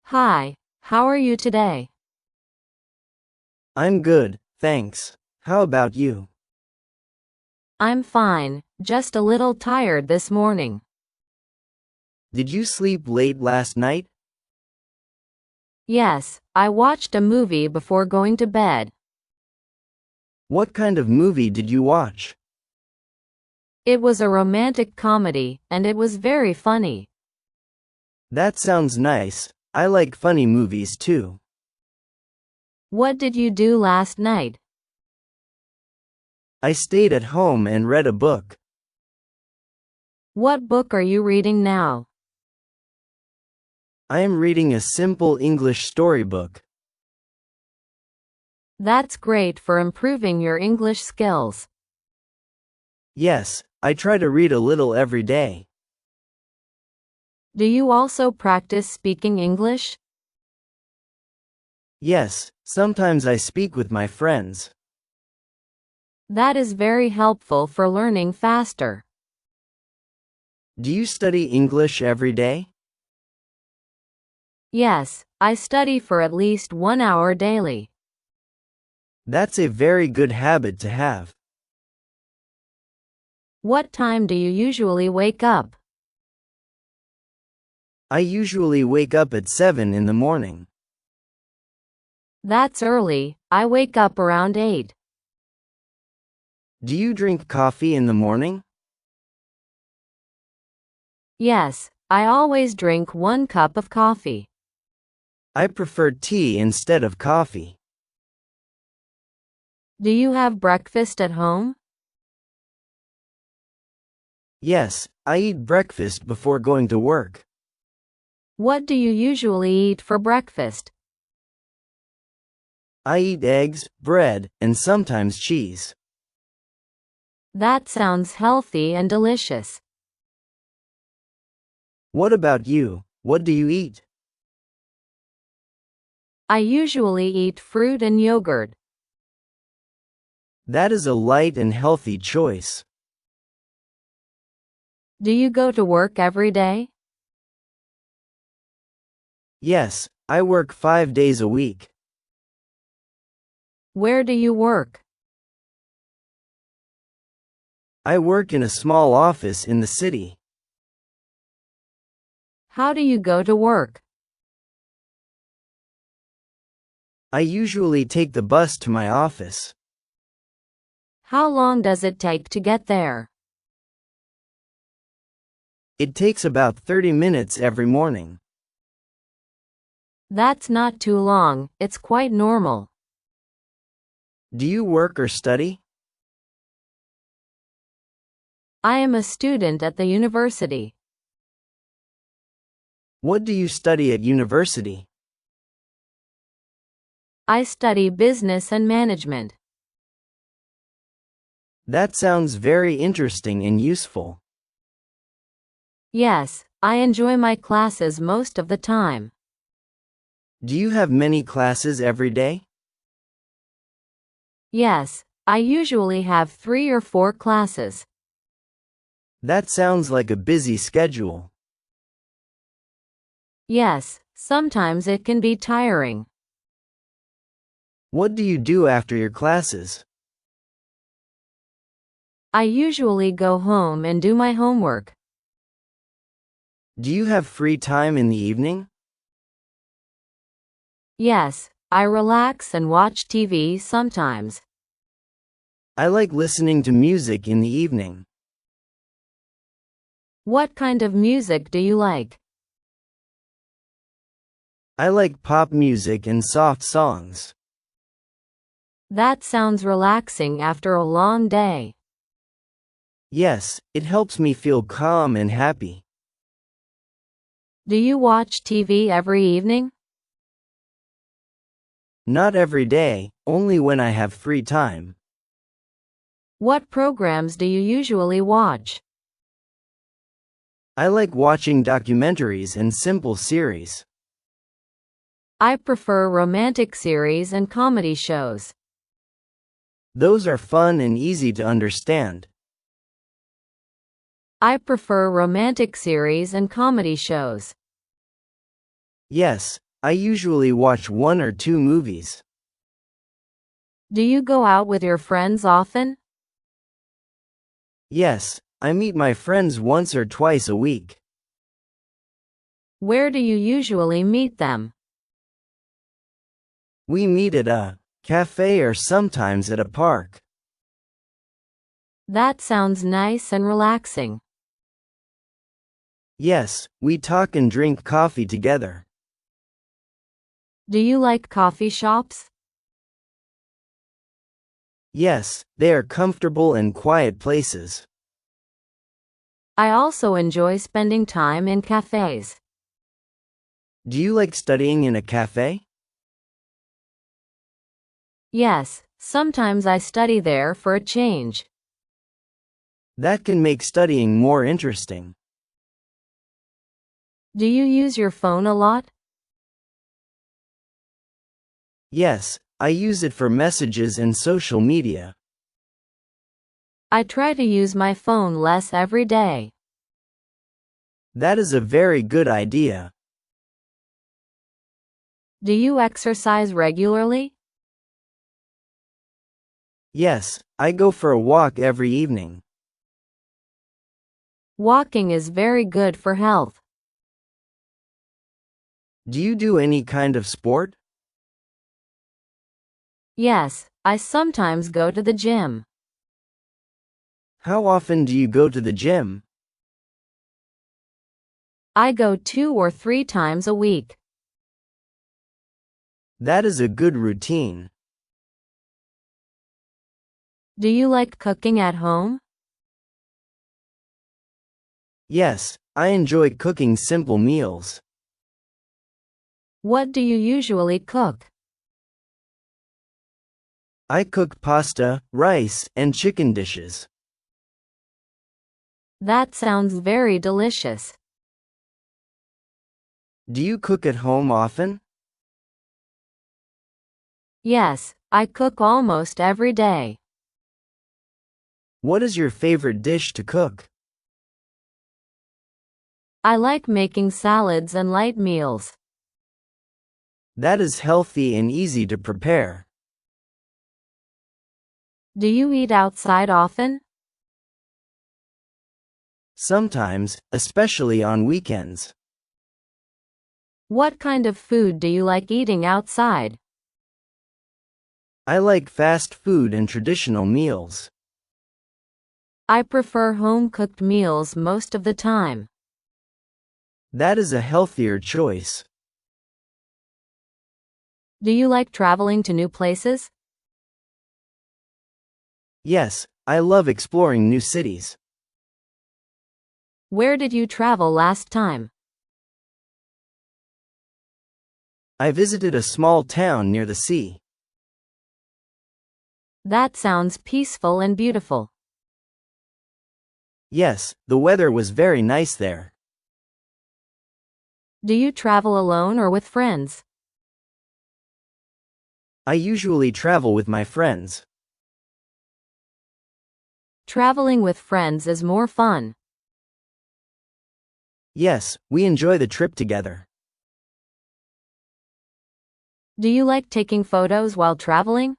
Hi, how are you today? I'm good, thanks. How about you? I'm fine, just a little tired this morning. Did you sleep late last night? Yes, I watched a movie before going to bed. What kind of movie did you watch? It was a romantic comedy, and it was very funny. That sounds nice. I like funny movies too. What did you do last night? I stayed at home and read a book. What book are you reading now? I am reading a simple English storybook. That's great for improving your English skills. Yes, I try to read a little every day. Do you also practice speaking English? Yes, sometimes I speak with my friends. That is very helpful for learning faster. Do you study English every day? Yes, I study for at least 1 hour daily. That's a very good habit to have. What time do you usually wake up? I usually wake up at 7 in the morning. That's early, I wake up around 8. Do you drink coffee in the morning? Yes, I always drink 1 cup of coffee. I prefer tea instead of coffee. Do you have breakfast at home? Yes, I eat breakfast before going to work. What do you usually eat for breakfast? I eat eggs, bread, and sometimes cheese. That sounds healthy and delicious. What about you? What do you eat? I usually eat fruit and yogurt. That is a light and healthy choice. Do you go to work every day? Yes, I work 5 days a week. Where do you work? I work in a small office in the city. How do you go to work? I usually take the bus to my office. How long does it take to get there? It takes about 30 minutes every morning. That's not too long, it's quite normal. Do you work or study? I am a student at the university. What do you study at university? I study business and management. That sounds very interesting and useful. Yes, I enjoy my classes most of the time. Do you have many classes every day? Yes, I usually have 3 or 4 classes. That sounds like a busy schedule. Yes, sometimes it can be tiring. What do you do after your classes? I usually go home and do my homework. Do you have free time in the evening? Yes, I relax and watch TV sometimes. I like listening to music in the evening. What kind of music do you like? I like pop music and soft songs. That sounds relaxing after a long day. Yes, it helps me feel calm and happy. Do you watch TV every evening? Not every day, only when I have free time. What programs do you usually watch? I like watching documentaries and simple series. I prefer romantic series and comedy shows. Those are fun and easy to understand. I prefer romantic series and comedy shows. Yes, I usually watch 1 or 2 movies. Do you go out with your friends often? Yes, I meet my friends once or twice a week. Where do you usually meet them? We meet at a cafe or sometimes at a park. That sounds nice and relaxing. Yes, we talk and drink coffee together. Do you like coffee shops? Yes, they are comfortable and quiet places. I also enjoy spending time in cafes. Do you like studying in a cafe? Yes, sometimes I study there for a change. That can make studying more interesting. Do you use your phone a lot? Yes, I use it for messages and social media. I try to use my phone less every day. That is a very good idea. Do you exercise regularly? Yes, I go for a walk every evening. Walking is very good for health. Do you do any kind of sport? Yes, I sometimes go to the gym. How often do you go to the gym? I go 2 or 3 times a week. That is a good routine. Do you like cooking at home? Yes, I enjoy cooking simple meals. What do you usually cook? I cook pasta, rice, and chicken dishes. That sounds very delicious. Do you cook at home often? Yes, I cook almost every day. What is your favorite dish to cook? I like making salads and light meals. That is healthy and easy to prepare. Do you eat outside often? Sometimes, especially on weekends. What kind of food do you like eating outside? I like fast food and traditional meals. I prefer home-cooked meals most of the time. That is a healthier choice. Do you like traveling to new places? Yes, I love exploring new cities. Where did you travel last time? I visited a small town near the sea. That sounds peaceful and beautiful. Yes, the weather was very nice there. Do you travel alone or with friends? I usually travel with my friends. Traveling with friends is more fun. Yes, we enjoy the trip together. Do you like taking photos while traveling?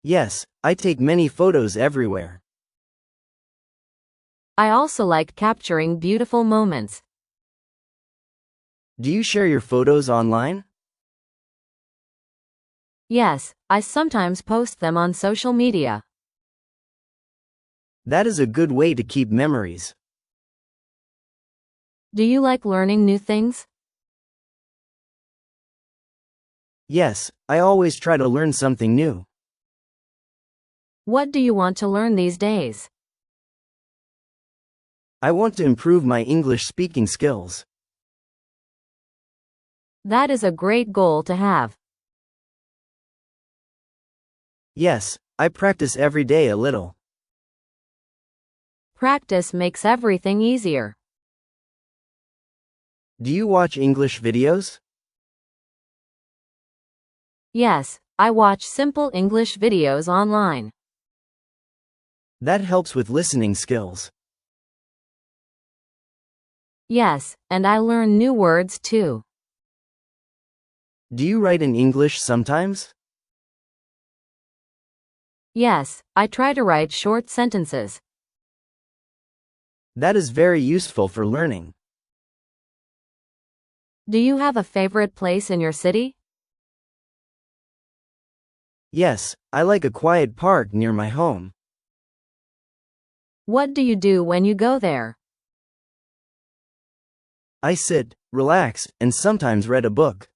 Yes, I take many photos everywhere. I also like capturing beautiful moments. Do you share your photos online? Yes, I sometimes post them on social media. That is a good way to keep memories. Do you like learning new things? Yes, I always try to learn something new. What do you want to learn these days? I want to improve my English speaking skills. That is a great goal to have. Yes, I practice every day a little. Practice makes everything easier. Do you watch English videos? Yes, I watch simple English videos online. That helps with listening skills. Yes, and I learn new words too. Do you write in English sometimes? Yes, I try to write short sentences. That is very useful for learning. Do you have a favorite place in your city? Yes, I like a quiet park near my home. What do you do when you go there? I sit, relax, and sometimes read a book.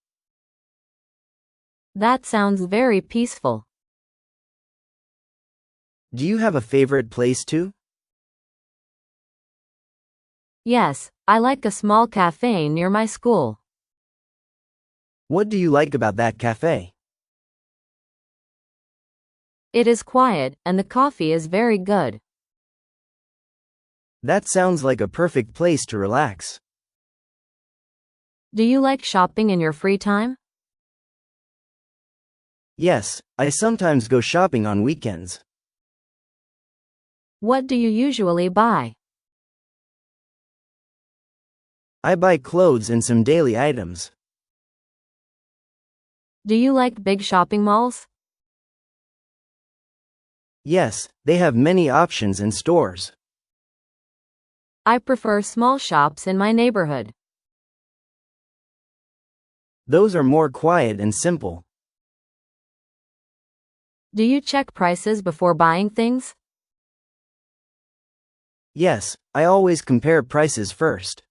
That sounds very peaceful. Do you have a favorite place too? Yes, I like a small cafe near my school. What do you like about that cafe? It is quiet, and the coffee is very good. That sounds like a perfect place to relax. Do you like shopping in your free time? Yes, I sometimes go shopping on weekends. What do you usually buy? I buy clothes and some daily items. Do you like big shopping malls? Yes, they have many options and stores. I prefer small shops in my neighborhood. Those are more quiet and simple. Do you check prices before buying things? Yes, I always compare prices first.